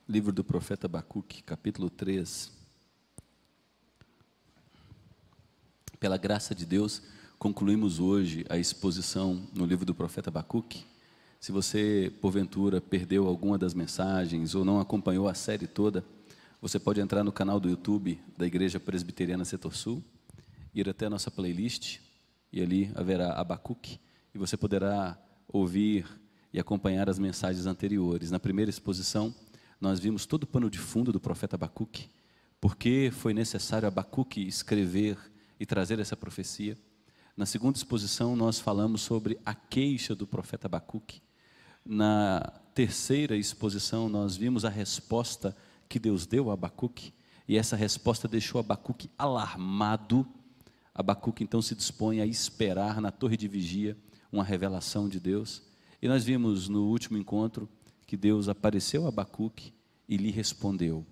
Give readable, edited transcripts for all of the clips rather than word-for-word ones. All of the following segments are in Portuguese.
Livro do profeta Abacuque, capítulo 3. Pela graça de Deus, concluímos hoje a exposição no livro do profeta Abacuque. Se você, porventura, perdeu alguma das mensagens ou não acompanhou a série toda, você pode entrar no canal do YouTube da Igreja Presbiteriana Setor Sul, ir até a nossa playlist, e ali haverá Abacuque, e você poderá ouvir e acompanhar as mensagens anteriores. Na primeira exposição, nós vimos todo o pano de fundo do profeta Abacuque, porque foi necessário Abacuque escrever e trazer essa profecia. Na segunda exposição, nós falamos sobre a queixa do profeta Abacuque. Na terceira exposição, nós vimos a resposta que Deus deu a Abacuque, e essa resposta deixou Abacuque alarmado. Abacuque então se dispõe a esperar na torre de vigia uma revelação de Deus. E nós vimos no último encontro que Deus apareceu a Abacuque e lhe respondeu.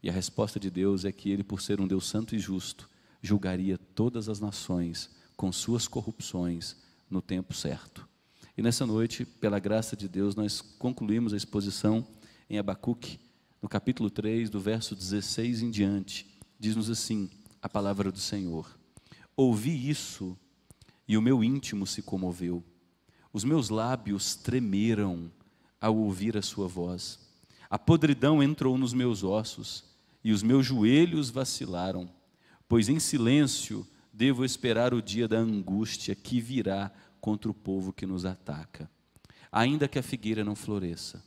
E a resposta de Deus é que ele, por ser um Deus santo e justo, julgaria todas as nações com suas corrupções no tempo certo. E nessa noite, pela graça de Deus, nós concluímos a exposição em Abacuque, no capítulo 3, do verso 16 em diante. Diz-nos assim a palavra do Senhor: ouvi isso e o meu íntimo se comoveu, os meus lábios tremeram ao ouvir a sua voz. A podridão entrou nos meus ossos e os meus joelhos vacilaram, pois em silêncio devo esperar o dia da angústia que virá contra o povo que nos ataca. Ainda que a figueira não floresça,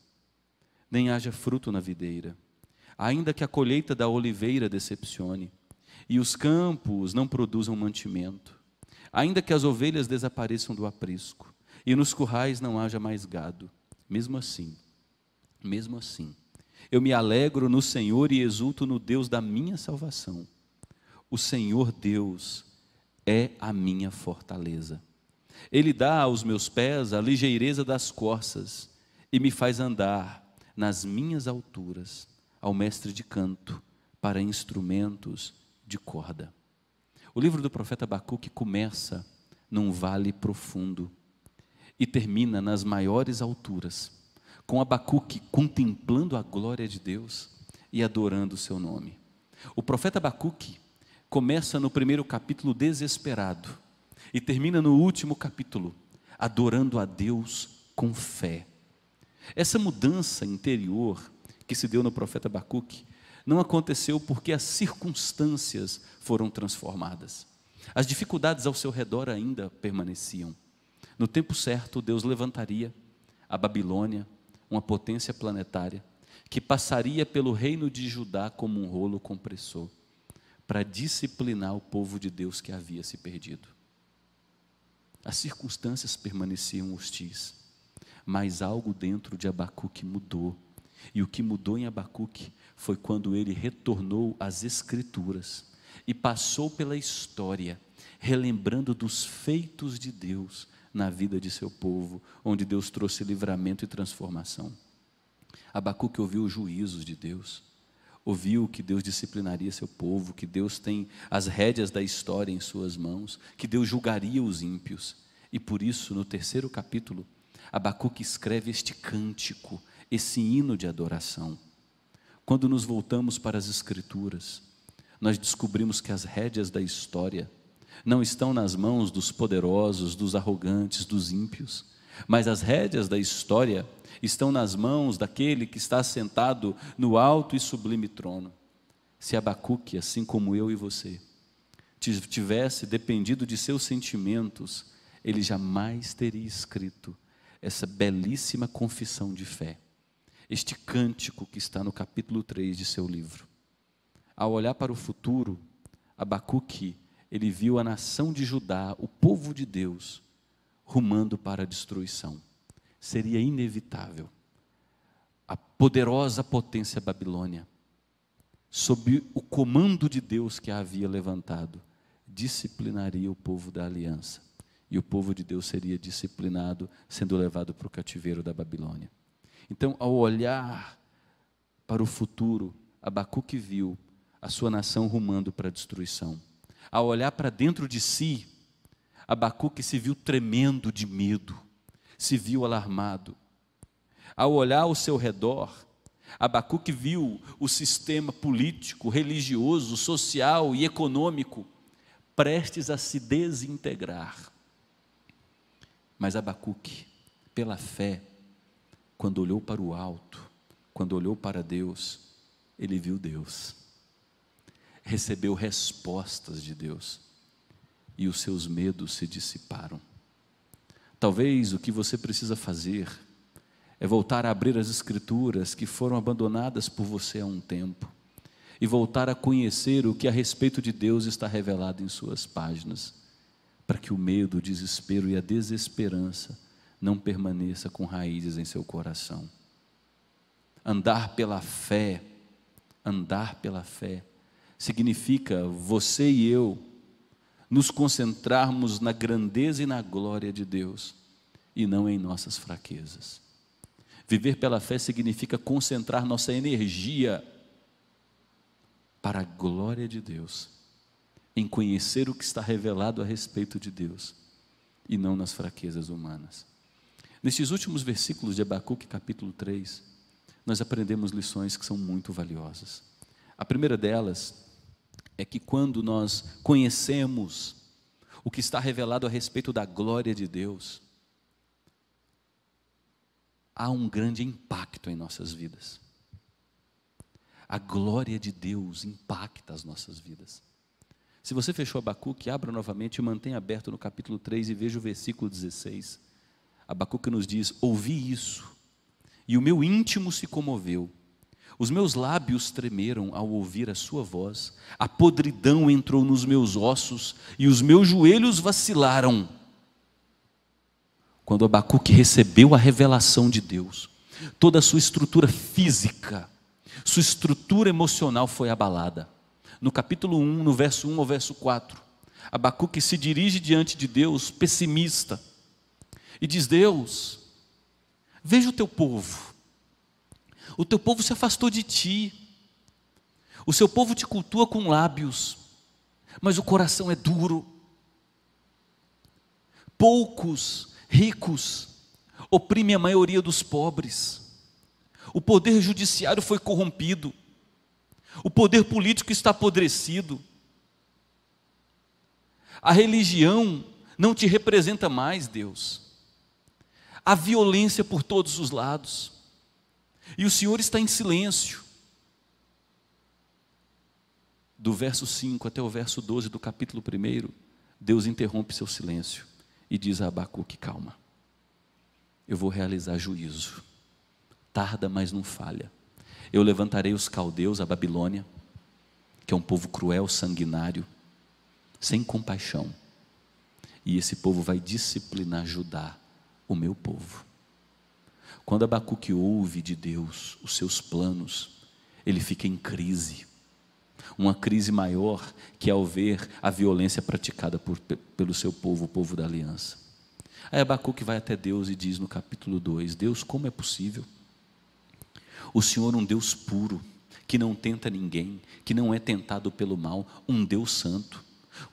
nem haja fruto na videira, ainda que a colheita da oliveira decepcione, e os campos não produzam mantimento, ainda que as ovelhas desapareçam do aprisco, e nos currais não haja mais gado, mesmo assim, eu me alegro no Senhor e exulto no Deus da minha salvação. O Senhor Deus é a minha fortaleza. Ele dá aos meus pés a ligeireza das corças e me faz andar nas minhas alturas, ao mestre de canto, para instrumentos de corda. O livro do profeta Abacuque começa num vale profundo e termina nas maiores alturas, com Abacuque contemplando a glória de Deus e adorando o seu nome. O profeta Abacuque começa no primeiro capítulo desesperado e termina no último capítulo adorando a Deus com fé. Essa mudança interior que se deu no profeta Abacuque não aconteceu porque as circunstâncias foram transformadas. As dificuldades ao seu redor ainda permaneciam. No tempo certo, Deus levantaria a Babilônia, uma potência planetária, que passaria pelo reino de Judá como um rolo compressor, para disciplinar o povo de Deus que havia se perdido. As circunstâncias permaneciam hostis, mas algo dentro de Abacuque mudou. E o que mudou em Abacuque foi quando ele retornou às Escrituras e passou pela história, relembrando dos feitos de Deus na vida de seu povo, onde Deus trouxe livramento e transformação. Abacuque ouviu os juízos de Deus, ouviu que Deus disciplinaria seu povo, que Deus tem as rédeas da história em suas mãos, que Deus julgaria os ímpios. E por isso, no terceiro capítulo, Abacuque escreve este cântico, esse hino de adoração. Quando nos voltamos para as Escrituras, nós descobrimos que as rédeas da história não estão nas mãos dos poderosos, dos arrogantes, dos ímpios, mas as rédeas da história estão nas mãos daquele que está sentado no alto e sublime trono. Se Abacuque, assim como eu e você, tivesse dependido de seus sentimentos, ele jamais teria escrito essa belíssima confissão de fé, este cântico que está no capítulo 3 de seu livro. Ao olhar para o futuro, Abacuque, ele viu a nação de Judá, o povo de Deus, rumando para a destruição. Seria inevitável. A poderosa potência Babilônia, sob o comando de Deus que a havia levantado, disciplinaria o povo da aliança. E o povo de Deus seria disciplinado, sendo levado para o cativeiro da Babilônia. Então, ao olhar para o futuro, Abacuque viu a sua nação rumando para a destruição. Ao olhar para dentro de si, Abacuque se viu tremendo de medo, se viu alarmado. Ao olhar ao seu redor, Abacuque viu o sistema político, religioso, social e econômico prestes a se desintegrar. Mas Abacuque, pela fé, quando olhou para o alto, quando olhou para Deus, ele viu Deus, recebeu respostas de Deus, e os seus medos se dissiparam. Talvez o que você precisa fazer é voltar a abrir as Escrituras que foram abandonadas por você há um tempo, e voltar a conhecer o que a respeito de Deus está revelado em suas páginas, para que o medo, o desespero e a desesperança não permaneça com raízes em seu coração. Andar pela fé, significa você e eu nos concentrarmos na grandeza e na glória de Deus, e não em nossas fraquezas. Viver pela fé significa concentrar nossa energia para a glória de Deus, em conhecer o que está revelado a respeito de Deus, e não nas fraquezas humanas. Nestes últimos versículos de Abacuque, capítulo 3, nós aprendemos lições que são muito valiosas. A primeira delas é que quando nós conhecemos o que está revelado a respeito da glória de Deus, há um grande impacto em nossas vidas. A glória de Deus impacta as nossas vidas. Se você fechou Abacuque, abra novamente e mantenha aberto no capítulo 3 e veja o versículo 16. Abacuque nos diz: ouvi isso, e o meu íntimo se comoveu, os meus lábios tremeram ao ouvir a sua voz, a podridão entrou nos meus ossos, e os meus joelhos vacilaram. Quando Abacuque recebeu a revelação de Deus, toda a sua estrutura física, sua estrutura emocional foi abalada. No capítulo 1, no verso 1 ao verso 4, Abacuque se dirige diante de Deus pessimista, e diz: Deus, veja o teu povo se afastou de ti, o seu povo te cultua com lábios, mas o coração é duro. Poucos ricos oprimem a maioria dos pobres, o poder judiciário foi corrompido, o poder político está apodrecido, a religião não te representa mais, Deus, há violência por todos os lados, e o Senhor está em silêncio. Do verso 5 até o verso 12 do capítulo 1, Deus interrompe seu silêncio e diz a Abacuque: calma, eu vou realizar juízo, tarda, mas não falha. Eu levantarei os caldeus, a Babilônia, que é um povo cruel, sanguinário, sem compaixão, e esse povo vai disciplinar Judá, o meu povo. Quando Abacuque ouve de Deus os seus planos, ele fica em crise, uma crise maior que ao ver a violência praticada pelo seu povo, o povo da aliança. Aí Abacuque vai até Deus e diz no capítulo 2, Deus, como é possível? O Senhor, um Deus puro, que não tenta ninguém, que não é tentado pelo mal, um Deus santo,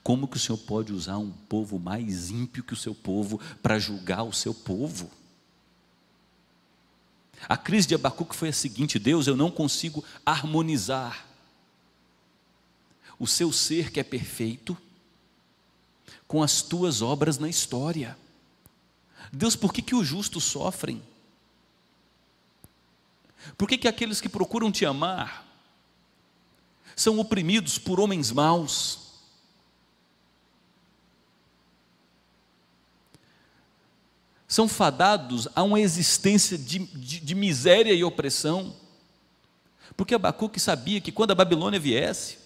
como que o Senhor pode usar um povo mais ímpio que o seu povo para julgar o seu povo? A crise de Abacuque foi a seguinte: Deus, eu não consigo harmonizar o seu ser que é perfeito com as tuas obras na história. Deus, por que os justos sofrem? Por que aqueles que procuram te amar são oprimidos por homens maus? São fadados a uma existência de miséria e opressão? Porque Abacuque sabia que quando a Babilônia viesse,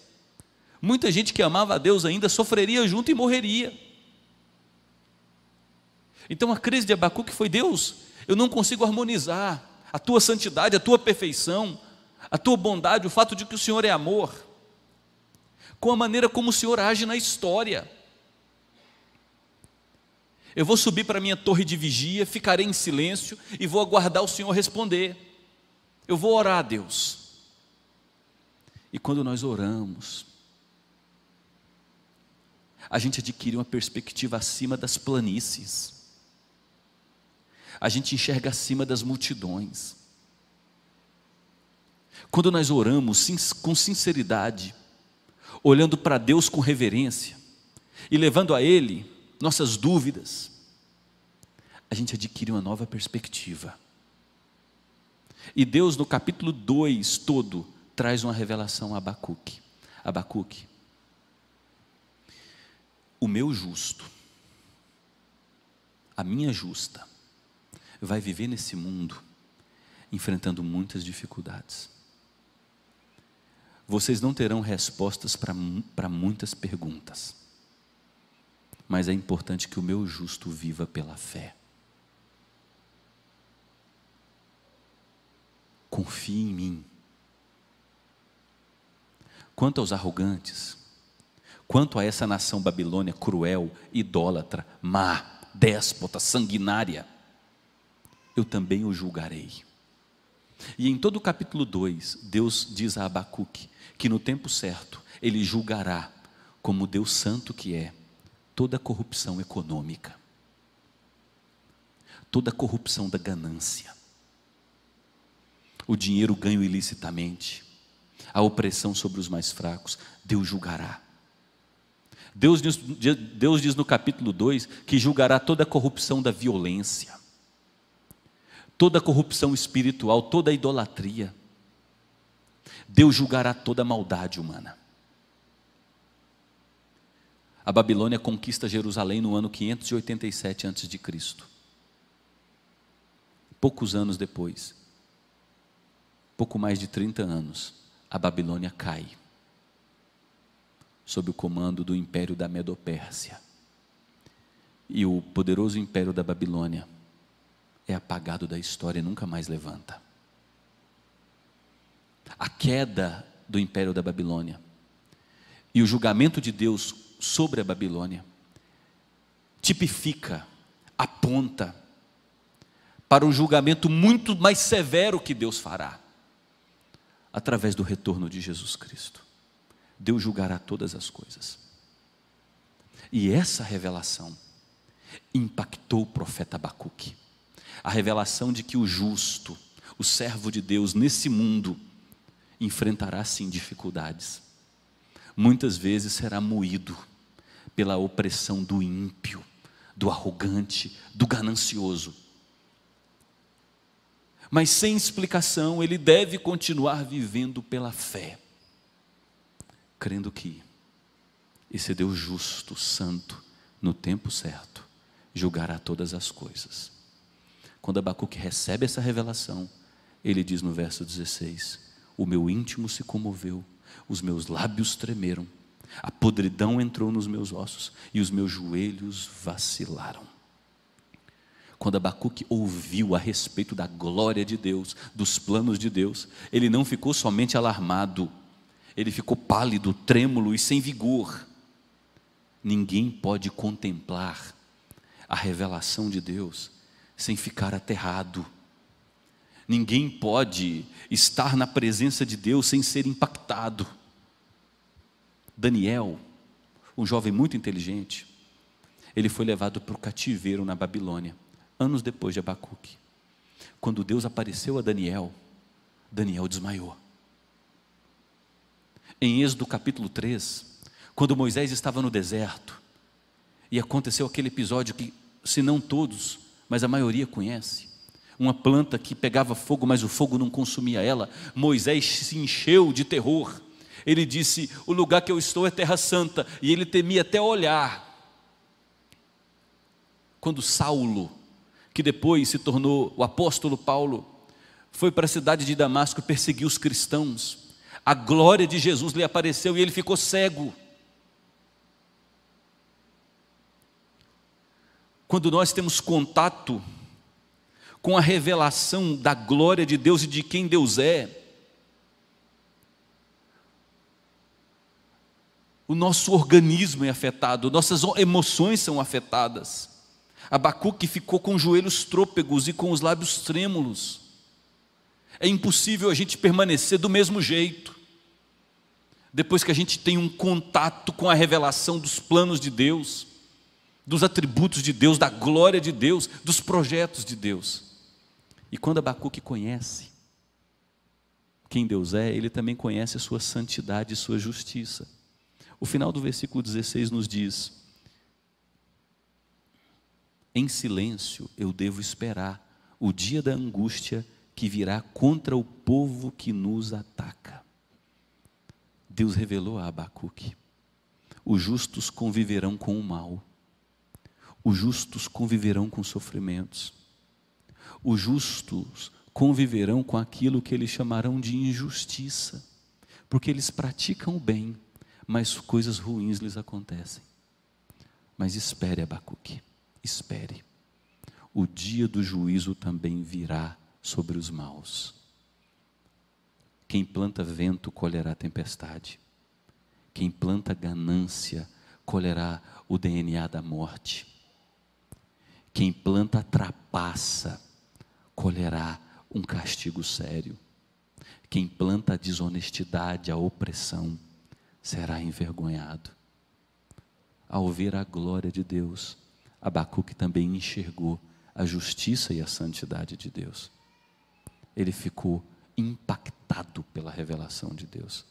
muita gente que amava a Deus ainda sofreria junto e morreria. Então a crise de Abacuque foi: Deus, eu não consigo harmonizar a tua santidade, a tua perfeição, a tua bondade, o fato de que o Senhor é amor, com a maneira como o Senhor age na história. Eu vou subir para a minha torre de vigia, ficarei em silêncio e vou aguardar o Senhor responder. Eu vou orar a Deus. E quando nós oramos, a gente adquire uma perspectiva acima das planícies, a gente enxerga acima das multidões. Quando nós oramos com sinceridade, olhando para Deus com reverência e levando a Ele nossas dúvidas, a gente adquire uma nova perspectiva. E Deus, no capítulo 2 todo, traz uma revelação a Abacuque. Abacuque, o meu justo, a minha justa, vai viver nesse mundo enfrentando muitas dificuldades. Vocês não terão respostas para muitas perguntas, mas é importante que o meu justo viva pela fé. Confie em mim. Quanto aos arrogantes, quanto a essa nação Babilônia cruel, idólatra, má, déspota, sanguinária, eu também o julgarei. E em todo o capítulo 2, Deus diz a Abacuque que no tempo certo Ele julgará, como Deus santo que é, toda corrupção econômica, toda corrupção da ganância, o dinheiro ganho ilicitamente, a opressão sobre os mais fracos. Deus julgará. Deus diz no capítulo 2 que julgará toda a corrupção da violência, toda a corrupção espiritual, toda a idolatria. Deus julgará toda a maldade humana. A Babilônia conquista Jerusalém no ano 587 a.C. Poucos anos depois, pouco mais de 30 anos, a Babilônia cai sob o comando do império da Medo-Pérsia. E o poderoso império da Babilônia é apagado da história e nunca mais levanta. A queda do império da Babilônia e o julgamento de Deus sobre a Babilônia tipifica, aponta para um julgamento muito mais severo que Deus fará através do retorno de Jesus Cristo. Deus julgará todas as coisas. E essa revelação impactou o profeta Abacuque. A revelação de que o justo, o servo de Deus nesse mundo, enfrentará sim dificuldades. Muitas vezes será moído pela opressão do ímpio, do arrogante, do ganancioso. Mas sem explicação, ele deve continuar vivendo pela fé, crendo que esse Deus justo, santo, no tempo certo, julgará todas as coisas. Quando Abacuque recebe essa revelação, ele diz no verso 16: o meu íntimo se comoveu, os meus lábios tremeram, a podridão entrou nos meus ossos e os meus joelhos vacilaram. Quando Abacuque ouviu a respeito da glória de Deus, dos planos de Deus, ele não ficou somente alarmado, ele ficou pálido, trêmulo e sem vigor. Ninguém pode contemplar a revelação de Deus sem ficar aterrado. Ninguém pode estar na presença de Deus sem ser impactado. Daniel, um jovem muito inteligente, ele foi levado para o cativeiro na Babilônia, anos depois de Abacuque. Quando Deus apareceu a Daniel, Daniel desmaiou. Em Êxodo capítulo 3, quando Moisés estava no deserto, e aconteceu aquele episódio que, se não todos, mas a maioria conhece, uma planta que pegava fogo, mas o fogo não consumia ela. Moisés se encheu de terror. Ele disse: o lugar que eu estou é terra santa, e ele temia até olhar. Quando Saulo, que depois se tornou o apóstolo Paulo, foi para a cidade de Damasco perseguir os cristãos, a glória de Jesus lhe apareceu e ele ficou cego. Quando nós temos contato com a revelação da glória de Deus e de quem Deus é, o nosso organismo é afetado, nossas emoções são afetadas. Abacuque ficou com os joelhos trôpegos e com os lábios trêmulos. É impossível a gente permanecer do mesmo jeito depois que a gente tem um contato com a revelação dos planos de Deus, dos atributos de Deus, da glória de Deus, dos projetos de Deus. E quando Abacuque conhece quem Deus é, ele também conhece a sua santidade e sua justiça. O final do versículo 16 nos diz: em silêncio eu devo esperar o dia da angústia que virá contra o povo que nos ataca. Deus revelou a Abacuque: os justos conviverão com o mal, os justos conviverão com sofrimentos, os justos conviverão com aquilo que eles chamarão de injustiça, porque eles praticam o bem, mas coisas ruins lhes acontecem. Mas espere, Abacuque, espere, o dia do juízo também virá sobre os maus. Quem planta vento colherá tempestade, quem planta ganância colherá o DNA da morte, quem planta trapaça colherá um castigo sério, quem planta a desonestidade, a opressão, será envergonhado. Ao ver a glória de Deus, Abacuque também enxergou a justiça e a santidade de Deus. Ele ficou impactado pela revelação de Deus.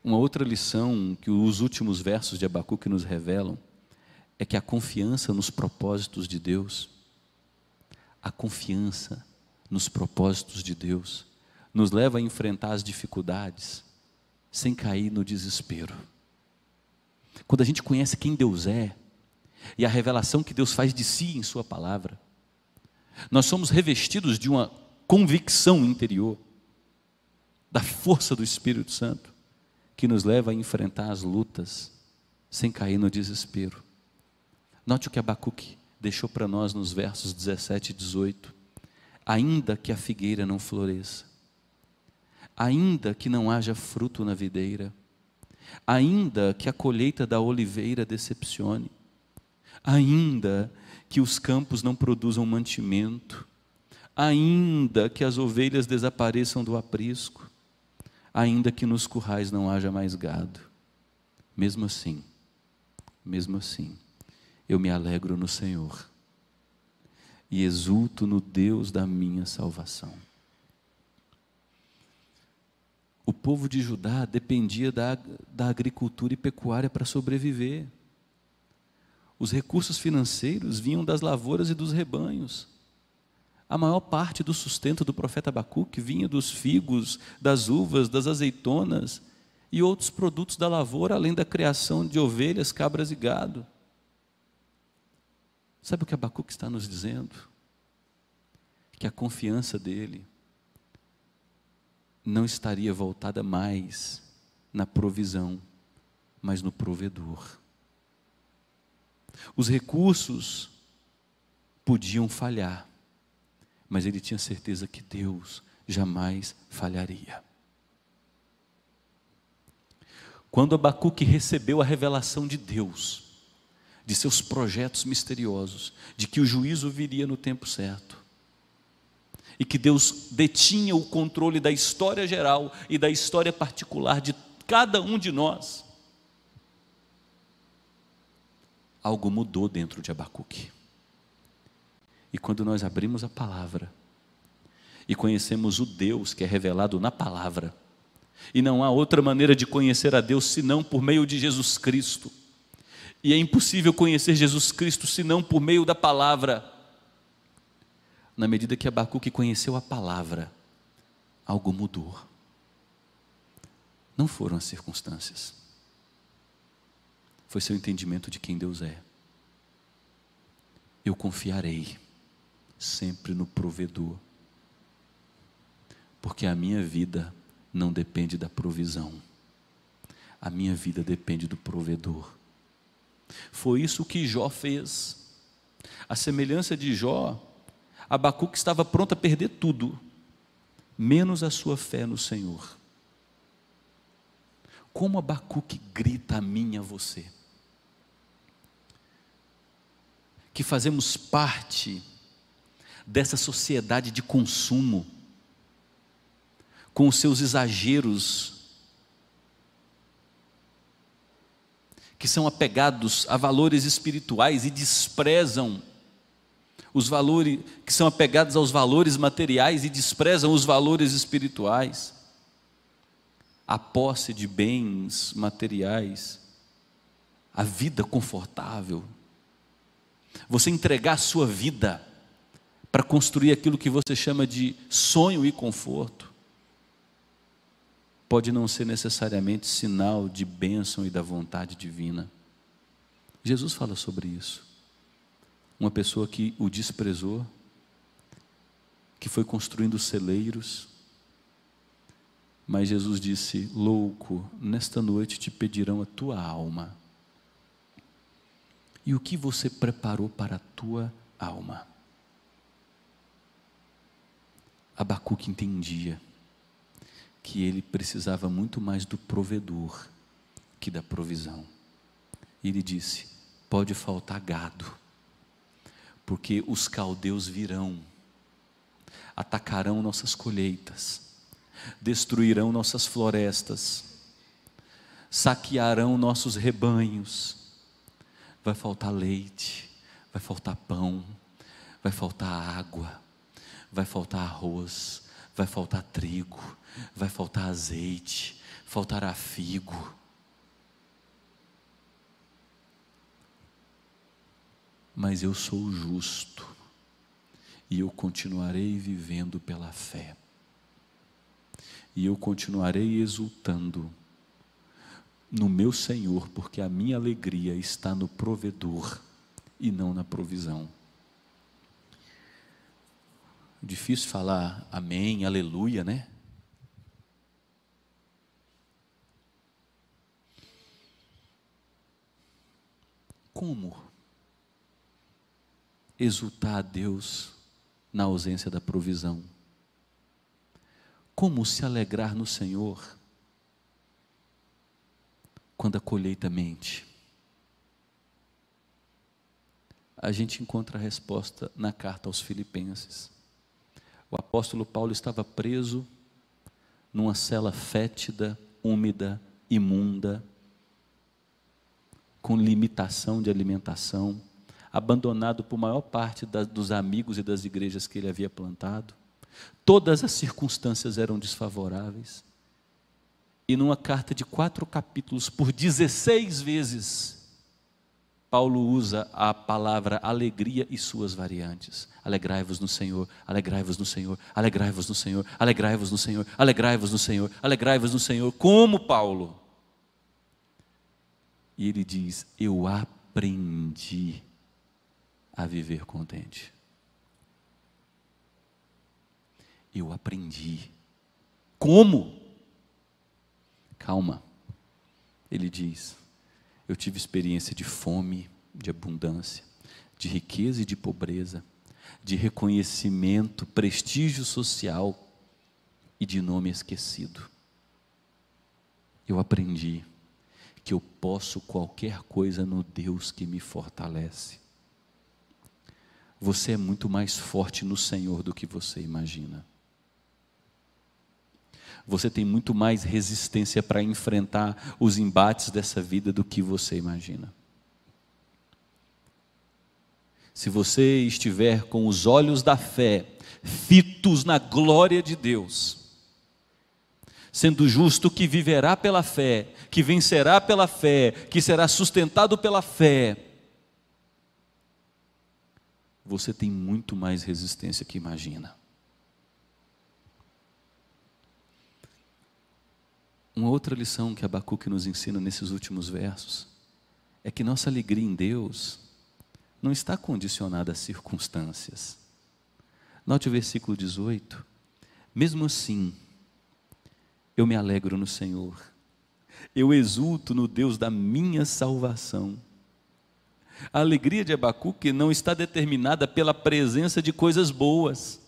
Uma outra lição que os últimos versos de Abacuque nos revelam é que a confiança nos propósitos de Deus, a confiança nos propósitos de Deus, nos leva a enfrentar as dificuldades sem cair no desespero. Quando a gente conhece quem Deus é e a revelação que Deus faz de si em sua palavra, nós somos revestidos de uma convicção interior, da força do Espírito Santo, que nos leva a enfrentar as lutas sem cair no desespero. Note o que Abacuque deixou para nós nos versos 17 e 18. Ainda que a figueira não floresça, ainda que não haja fruto na videira, ainda que a colheita da oliveira decepcione, ainda que os campos não produzam mantimento, ainda que as ovelhas desapareçam do aprisco, ainda que nos currais não haja mais gado, mesmo assim, eu me alegro no Senhor e exulto no Deus da minha salvação. O povo de Judá dependia da agricultura e pecuária para sobreviver. Os recursos financeiros vinham das lavouras e dos rebanhos. A maior parte do sustento do profeta Abacuque vinha dos figos, das uvas, das azeitonas e outros produtos da lavoura, além da criação de ovelhas, cabras e gado. Sabe o que Abacuque está nos dizendo? Que a confiança dele não estaria voltada mais na provisão, mas no provedor. Os recursos podiam falhar, mas ele tinha certeza que Deus jamais falharia. Quando Abacuque recebeu a revelação de Deus, de seus projetos misteriosos, de que o juízo viria no tempo certo, e que Deus detinha o controle da história geral e da história particular de cada um de nós, algo mudou dentro de Abacuque. E quando nós abrimos a palavra e conhecemos o Deus que é revelado na palavra, e não há outra maneira de conhecer a Deus senão por meio de Jesus Cristo, e é impossível conhecer Jesus Cristo senão por meio da palavra. Na medida que Abacuque conheceu a palavra, algo mudou. Não foram as circunstâncias, foi seu entendimento de quem Deus é. Eu confiarei sempre no provedor, porque a minha vida não depende da provisão, a minha vida depende do provedor. Foi isso que Jó fez. A semelhança de Jó, Abacuque estava pronto a perder tudo, menos a sua fé no Senhor. Como Abacuque grita a mim e a você, que fazemos parte dessa sociedade de consumo, com os seus exageros, que são apegados a valores espirituais e desprezam os valores que são apegados aos valores materiais e desprezam os valores espirituais, a posse de bens materiais, a vida confortável, você entregar a sua vida para construir aquilo que você chama de sonho e conforto, pode não ser necessariamente sinal de bênção e da vontade divina. Jesus fala sobre isso. Uma pessoa que o desprezou, que foi construindo celeiros, mas Jesus disse: louco, nesta noite te pedirão a tua alma. E o que você preparou para a tua alma? Abacuque entendia que ele precisava muito mais do provedor que da provisão. E ele disse: pode faltar gado, porque os caldeus virão, atacarão nossas colheitas, destruirão nossas florestas, saquearão nossos rebanhos. Vai faltar leite, vai faltar pão, vai faltar água, vai faltar arroz, vai faltar trigo, vai faltar azeite, faltará figo. Mas eu sou justo e eu continuarei vivendo pela fé, e eu continuarei exultando no meu Senhor, porque a minha alegria está no provedor e não na provisão. Difícil falar amém, aleluia, né? Como exultar a Deus na ausência da provisão? Como se alegrar no Senhor quando a colheita mente? A gente encontra a resposta na carta aos Filipenses. O apóstolo Paulo estava preso numa cela fétida, úmida, imunda, com limitação de alimentação, abandonado por maior parte dos amigos e das igrejas que ele havia plantado. Todas as circunstâncias eram desfavoráveis. E numa carta de 4 capítulos, por 16 vezes, Paulo usa a palavra alegria e suas variantes. Alegrai-vos no Senhor, alegrai-vos no Senhor, alegrai-vos no Senhor, alegrai-vos no Senhor, alegrai-vos no Senhor, alegrai-vos no Senhor. Como Paulo? E ele diz: eu aprendi a viver contente. Eu aprendi. Como? Calma. Ele diz: eu tive experiência de fome, de abundância, de riqueza e de pobreza, de reconhecimento, prestígio social e de nome esquecido. Eu aprendi que eu posso qualquer coisa no Deus que me fortalece. Você é muito mais forte no Senhor do que você imagina. Você tem muito mais resistência para enfrentar os embates dessa vida do que você imagina. Se você estiver com os olhos da fé fitos na glória de Deus, sendo justo que viverá pela fé, que vencerá pela fé, que será sustentado pela fé, você tem muito mais resistência que imagina. Uma outra lição que Abacuque nos ensina nesses últimos versos é que nossa alegria em Deus não está condicionada às circunstâncias. Note o versículo 18: mesmo assim, eu me alegro no Senhor, eu exulto no Deus da minha salvação. A alegria de Abacuque não está determinada pela presença de coisas boas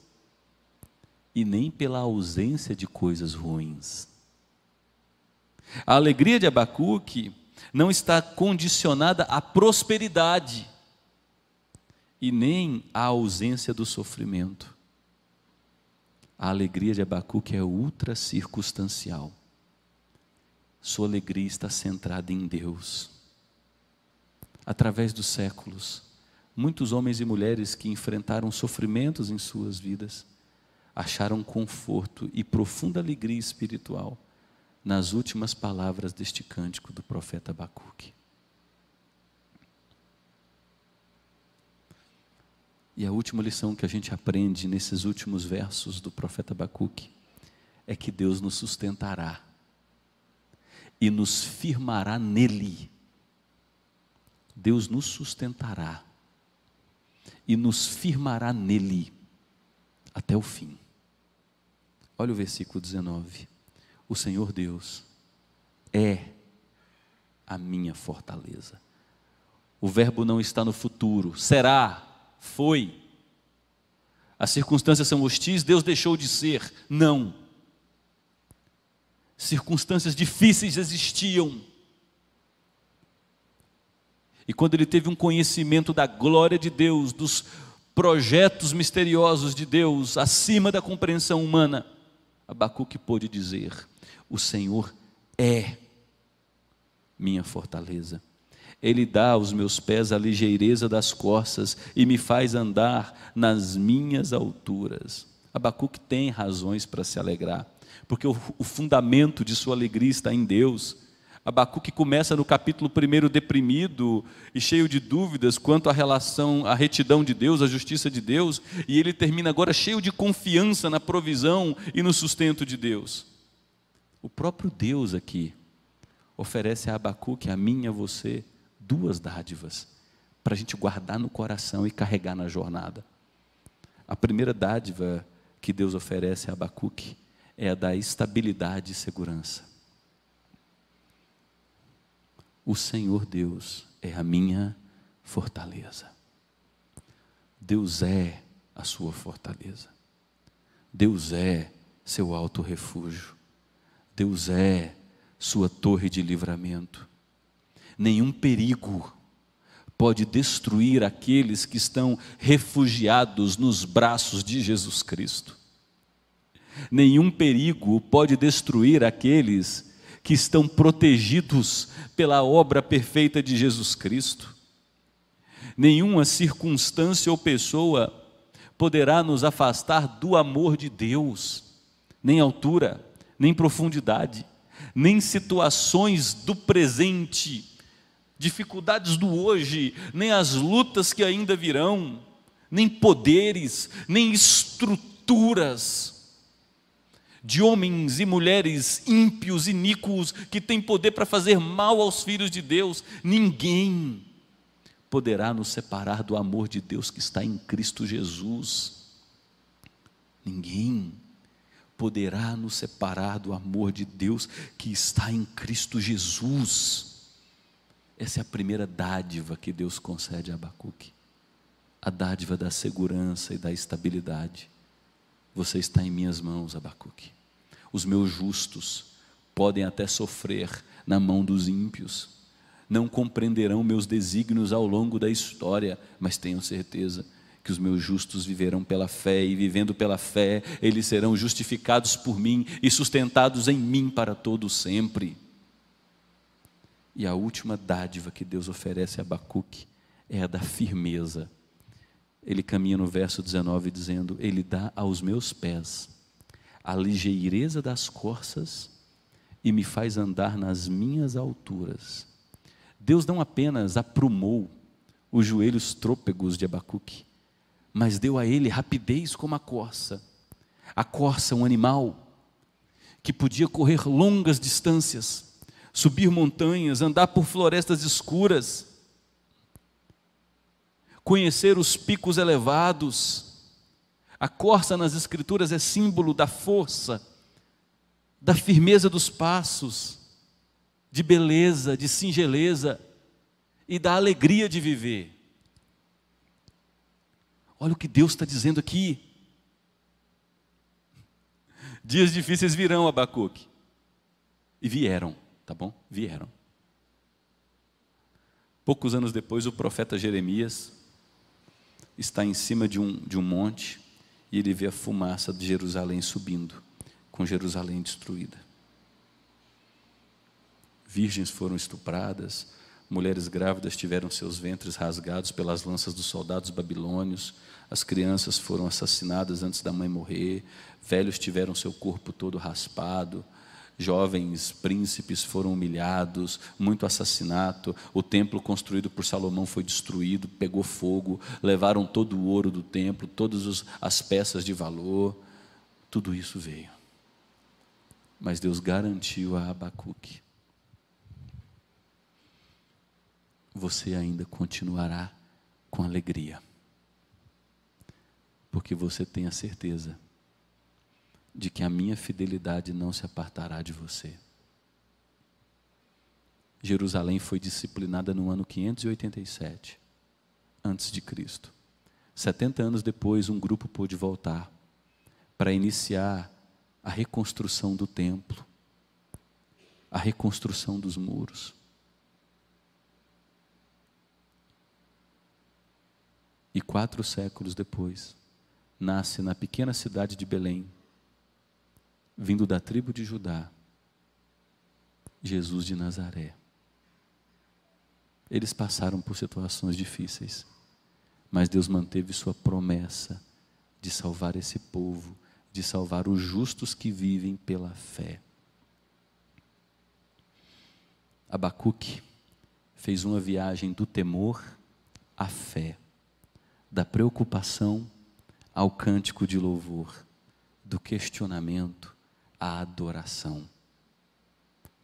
e nem pela ausência de coisas ruins. A alegria de Abacuque não está condicionada à prosperidade e nem à ausência do sofrimento. A alegria de Abacuque é ultra circunstancial. Sua alegria está centrada em Deus. Através dos séculos, muitos homens e mulheres que enfrentaram sofrimentos em suas vidas, acharam conforto e profunda alegria espiritual nas últimas palavras deste cântico do profeta Abacuque. E a última lição que a gente aprende nesses últimos versos do profeta Abacuque é que Deus nos sustentará e nos firmará nele. Deus nos sustentará e nos firmará nele até o fim. Olha o versículo 19. O Senhor Deus é a minha fortaleza. O verbo não está no futuro. Será, foi. As circunstâncias são hostis, Deus deixou de ser. Não. Circunstâncias difíceis existiam. E quando ele teve um conhecimento da glória de Deus, dos projetos misteriosos de Deus, acima da compreensão humana, Abacuque pôde dizer: o Senhor é minha fortaleza. Ele dá aos meus pés a ligeireza das corças e me faz andar nas minhas alturas. Abacuque tem razões para se alegrar, porque o fundamento de sua alegria está em Deus. Abacuque começa no capítulo 1 deprimido e cheio de dúvidas quanto à relação, à retidão de Deus, à justiça de Deus, e ele termina agora cheio de confiança na provisão e no sustento de Deus. O próprio Deus aqui oferece a Abacuque, a mim e a você, duas dádivas para a gente guardar no coração e carregar na jornada. A primeira dádiva que Deus oferece a Abacuque é a da estabilidade e segurança. O Senhor Deus é a minha fortaleza. Deus é a sua fortaleza. Deus é seu alto refúgio. Deus é sua torre de livramento. Nenhum perigo pode destruir aqueles que estão refugiados nos braços de Jesus Cristo. Nenhum perigo pode destruir aqueles que estão protegidos pela obra perfeita de Jesus Cristo. Nenhuma circunstância ou pessoa poderá nos afastar do amor de Deus, nem altura, nem profundidade, nem situações do presente, dificuldades do hoje, nem as lutas que ainda virão, nem poderes, nem estruturas de homens e mulheres ímpios, iníquos, que têm poder para fazer mal aos filhos de Deus. Ninguém poderá nos separar do amor de Deus que está em Cristo Jesus. Ninguém poderá nos separar do amor de Deus que está em Cristo Jesus. Essa é a primeira dádiva que Deus concede a Abacuque, a dádiva da segurança e da estabilidade. Você está em minhas mãos, Abacuque. Os meus justos podem até sofrer na mão dos ímpios, não compreenderão meus desígnios ao longo da história, mas tenham certeza que os meus justos viverão pela fé, e vivendo pela fé, eles serão justificados por mim e sustentados em mim para todo sempre. E a última dádiva que Deus oferece a Abacuque é a da firmeza. Ele caminha no verso 19 dizendo: Ele dá aos meus pés a ligeireza das corças e me faz andar nas minhas alturas. Deus não apenas aprumou os joelhos trôpegos de Abacuque, mas deu a ele rapidez como a corça. A corça, um animal que podia correr longas distâncias, subir montanhas, andar por florestas escuras, conhecer os picos elevados. A corça nas Escrituras é símbolo da força, da firmeza dos passos, de beleza, de singeleza e da alegria de viver. Olha o que Deus está dizendo aqui. Dias difíceis virão, Abacuque. E vieram, tá bom? Vieram. Poucos anos depois, o profeta Jeremias está em cima de um monte e ele vê a fumaça de Jerusalém subindo, com Jerusalém destruída. Virgens foram estupradas, Mulheres grávidas tiveram seus ventres rasgados pelas lanças dos soldados babilônios. As crianças foram assassinadas antes da mãe morrer. Velhos tiveram seu corpo todo raspado. Jovens príncipes foram humilhados, muito assassinato. O templo construído por Salomão foi destruído, pegou fogo, levaram todo o ouro do templo, todas as peças de valor. Tudo isso veio. Mas Deus garantiu a Abacuque: você ainda continuará com alegria, porque você tem a certeza de que a minha fidelidade não se apartará de você. Jerusalém foi disciplinada no ano 587 antes de Cristo. 70 anos depois, um grupo pôde voltar para iniciar a reconstrução do templo, a reconstrução dos muros. E 4 séculos depois, nasce na pequena cidade de Belém, vindo da tribo de Judá, Jesus de Nazaré. Eles passaram por situações difíceis, mas Deus manteve sua promessa de salvar esse povo, de salvar os justos que vivem pela fé. Abacuque fez uma viagem do temor à fé, da preocupação ao cântico de louvor, do questionamento à adoração,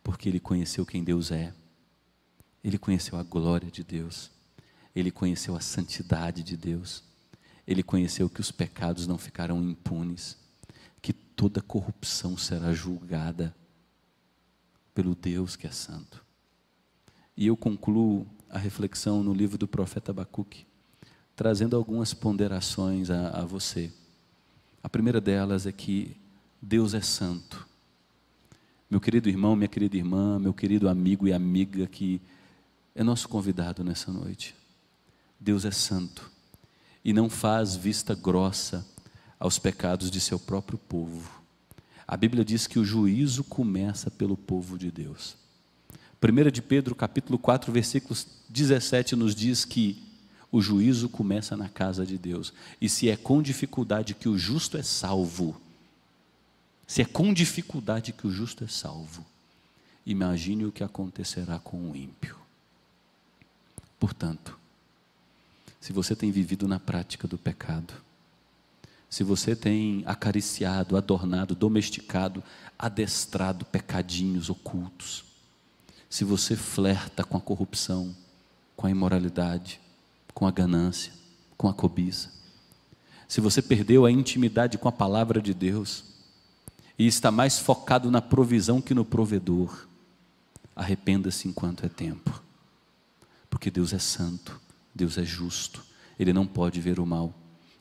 porque ele conheceu quem Deus é, ele conheceu a glória de Deus, ele conheceu a santidade de Deus, ele conheceu que os pecados não ficarão impunes, que toda corrupção será julgada pelo Deus que é santo. E eu concluo a reflexão no livro do profeta Abacuque, trazendo algumas ponderações a você. A primeira delas é que Deus é santo. Meu querido irmão, minha querida irmã, meu querido amigo e amiga que é nosso convidado nessa noite. Deus é santo e não faz vista grossa aos pecados de seu próprio povo. A Bíblia diz que o juízo começa pelo povo de Deus. 1 de Pedro, capítulo 4, versículos 17, nos diz que o juízo começa na casa de Deus. E se é com dificuldade que o justo é salvo, se é com dificuldade que o justo é salvo, imagine o que acontecerá com o ímpio. Portanto, se você tem vivido na prática do pecado, se você tem acariciado, adornado, domesticado, adestrado pecadinhos ocultos, se você flerta com a corrupção, com a imoralidade, com a ganância, com a cobiça, se você perdeu a intimidade com a palavra de Deus e está mais focado na provisão que no provedor, arrependa-se enquanto é tempo, porque Deus é santo, Deus é justo, Ele não pode ver o mal,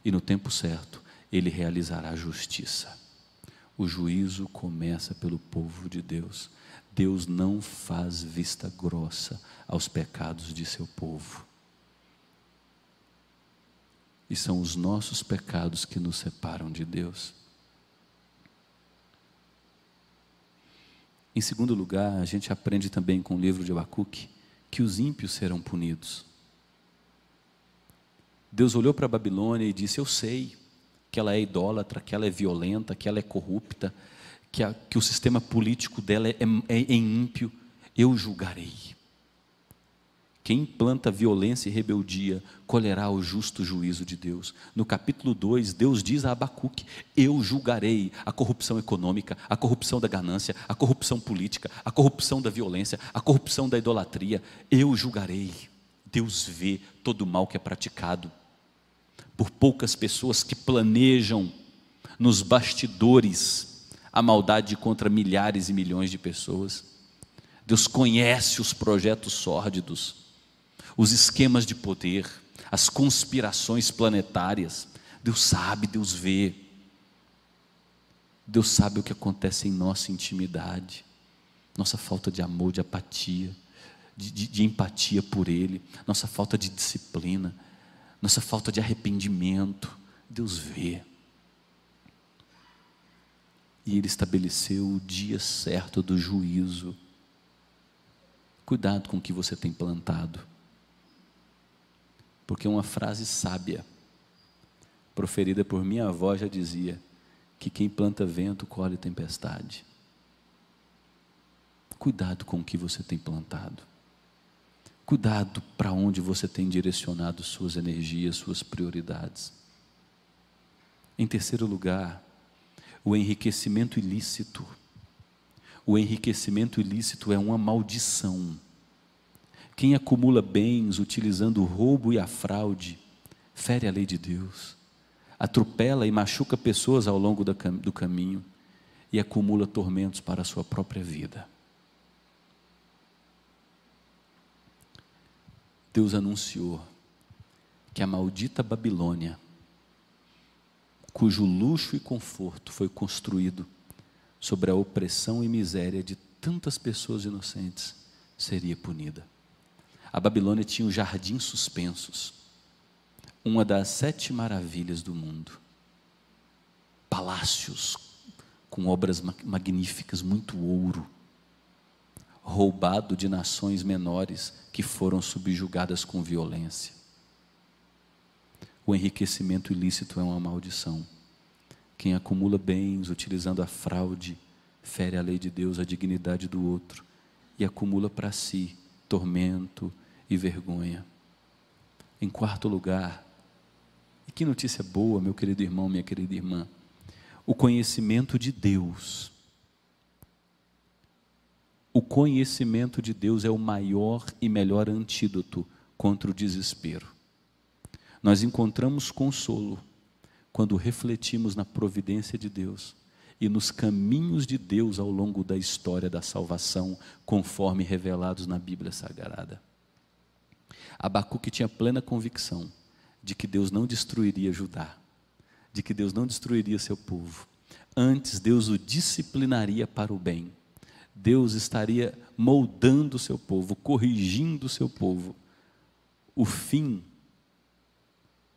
e no tempo certo Ele realizará a justiça. O juízo começa pelo povo de Deus. Deus não faz vista grossa aos pecados de seu povo. E são os nossos pecados que nos separam de Deus. Em segundo lugar, a gente aprende também com o livro de Abacuque que os ímpios serão punidos. Deus olhou para a Babilônia e disse: eu sei que ela é idólatra, que ela é violenta, que ela é corrupta, que o sistema político dela é ímpio. Eu julgarei. Quem planta violência e rebeldia colherá o justo juízo de Deus. No capítulo 2, Deus diz a Abacuque: eu julgarei a corrupção econômica, a corrupção da ganância, a corrupção política, a corrupção da violência, a corrupção da idolatria. Eu julgarei. Deus vê todo o mal que é praticado por poucas pessoas que planejam nos bastidores a maldade contra milhares e milhões de pessoas. Deus conhece os projetos sórdidos, os esquemas de poder, as conspirações planetárias. Deus sabe, Deus vê. Deus sabe o que acontece em nossa intimidade, nossa falta de amor, de apatia, de empatia por Ele, nossa falta de disciplina, nossa falta de arrependimento. Deus vê. E Ele estabeleceu o dia certo do juízo. Cuidado com o que você tem plantado. Porque uma frase sábia, proferida por minha avó, já dizia que quem planta vento colhe tempestade. Cuidado com o que você tem plantado. Cuidado para onde você tem direcionado suas energias, suas prioridades. Em terceiro lugar, o enriquecimento ilícito. O enriquecimento ilícito é uma maldição. Quem acumula bens utilizando o roubo e a fraude, fere a lei de Deus, atropela e machuca pessoas ao longo do caminho e acumula tormentos para a sua própria vida. Deus anunciou que a maldita Babilônia, cujo luxo e conforto foi construído sobre a opressão e miséria de tantas pessoas inocentes, seria punida. A Babilônia tinha os jardins suspensos, uma das 7 maravilhas do mundo, palácios com obras magníficas, muito ouro, roubado de nações menores que foram subjugadas com violência. O enriquecimento ilícito é uma maldição. Quem acumula bens utilizando a fraude, fere a lei de Deus, a dignidade do outro, e acumula para si tormento e vergonha. Em quarto lugar, e que notícia boa, meu querido irmão, minha querida irmã, o conhecimento de Deus. O conhecimento de Deus é o maior e melhor antídoto contra o desespero. Nós encontramos consolo quando refletimos na providência de Deus e nos caminhos de Deus ao longo da história da salvação, conforme revelados na Bíblia Sagrada. Abacuque tinha plena convicção de que Deus não destruiria Judá, de que Deus não destruiria seu povo. Antes, Deus o disciplinaria para o bem. Deus estaria moldando o seu povo, corrigindo o seu povo. O fim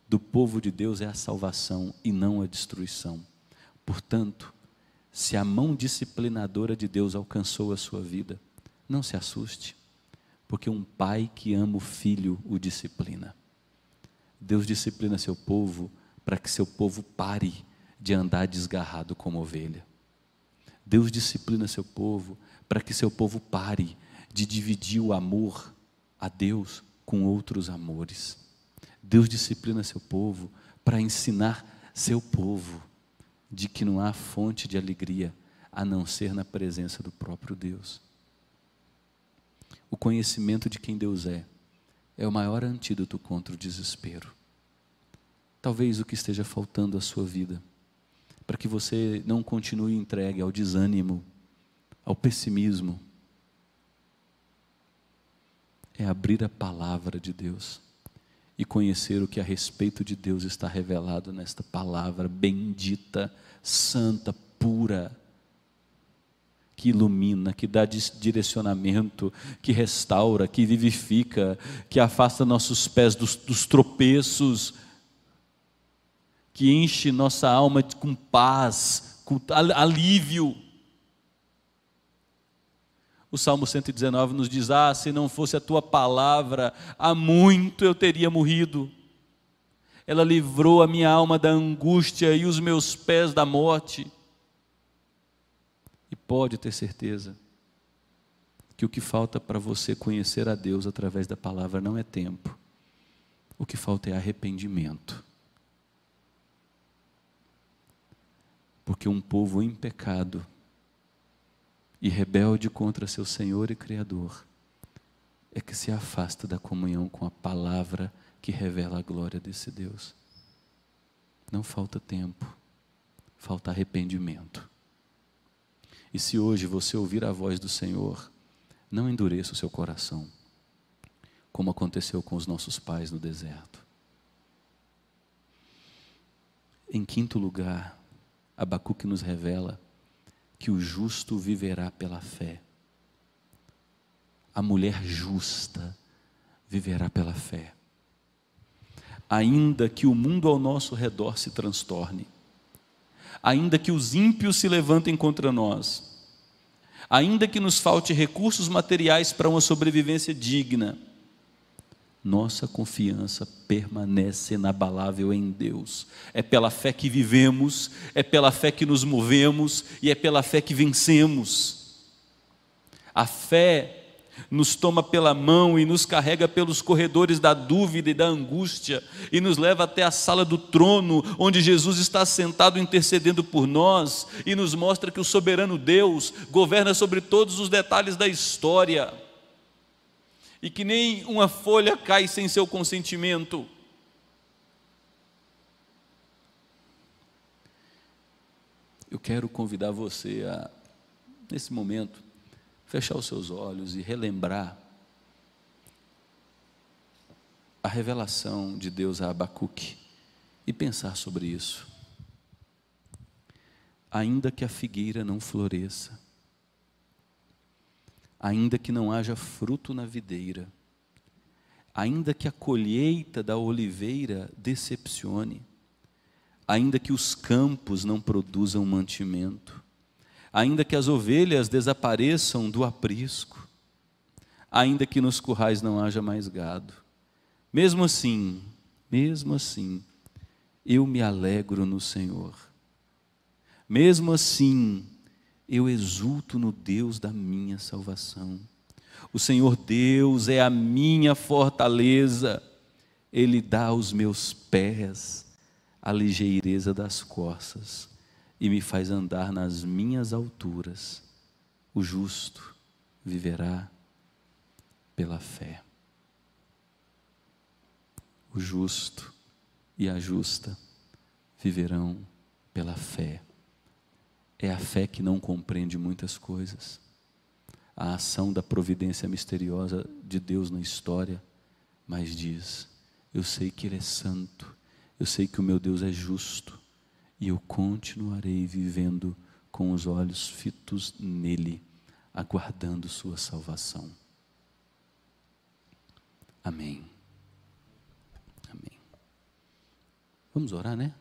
do povo de Deus é a salvação e não a destruição. Portanto, se a mão disciplinadora de Deus alcançou a sua vida, não se assuste, porque um pai que ama o filho o disciplina. Deus disciplina seu povo para que seu povo pare de andar desgarrado como ovelha. Deus disciplina seu povo para que seu povo pare de dividir o amor a Deus com outros amores. Deus disciplina seu povo para ensinar seu povo de que não há fonte de alegria a não ser na presença do próprio Deus. O conhecimento de quem Deus é o maior antídoto contra o desespero. Talvez o que esteja faltando à sua vida, para que você não continue entregue ao desânimo, ao pessimismo, é abrir a palavra de Deus e conhecer o que a respeito de Deus está revelado nesta palavra bendita, santa, pura, que ilumina, que dá direcionamento, que restaura, que vivifica, que afasta nossos pés dos tropeços, que enche nossa alma com paz, com alívio. O Salmo 119 nos diz: se não fosse a tua palavra, há muito eu teria morrido. Ela livrou a minha alma da angústia e os meus pés da morte. E pode ter certeza que o que falta para você conhecer a Deus através da palavra não é tempo. O que falta é arrependimento. Porque um povo em pecado e rebelde contra seu Senhor e Criador é que se afasta da comunhão com a palavra que revela a glória desse Deus. Não falta tempo, falta arrependimento. E se hoje você ouvir a voz do Senhor, não endureça o seu coração, como aconteceu com os nossos pais no deserto. Em quinto lugar, Abacuque nos revela que o justo viverá pela fé. A mulher justa viverá pela fé. Ainda que o mundo ao nosso redor se transtorne, ainda que os ímpios se levantem contra nós, ainda que nos falte recursos materiais para uma sobrevivência digna, nossa confiança permanece inabalável em Deus. É pela fé que vivemos, é pela fé que nos movemos e é pela fé que vencemos. A fé nos toma pela mão e nos carrega pelos corredores da dúvida e da angústia e nos leva até a sala do trono, onde Jesus está sentado intercedendo por nós e nos mostra que o soberano Deus governa sobre todos os detalhes da história e que nem uma folha cai sem seu consentimento. Eu quero convidar você a, nesse momento, fechar os seus olhos e relembrar a revelação de Deus a Abacuque e pensar sobre isso. Ainda que a figueira não floresça, ainda que não haja fruto na videira, ainda que a colheita da oliveira decepcione, ainda que os campos não produzam mantimento, ainda que as ovelhas desapareçam do aprisco, ainda que nos currais não haja mais gado, mesmo assim, eu me alegro no Senhor. Mesmo assim, eu exulto no Deus da minha salvação. O Senhor Deus é a minha fortaleza, Ele dá aos meus pés a ligeireza das corças e me faz andar nas minhas alturas. O justo viverá pela fé. O justo e a justa viverão pela fé. É a fé que não compreende muitas coisas. A ação da providência misteriosa de Deus na história, mas diz: eu sei que Ele é santo, eu sei que o meu Deus é justo, e eu continuarei vivendo com os olhos fitos nele, aguardando sua salvação. Amém. Amém. Vamos orar, né?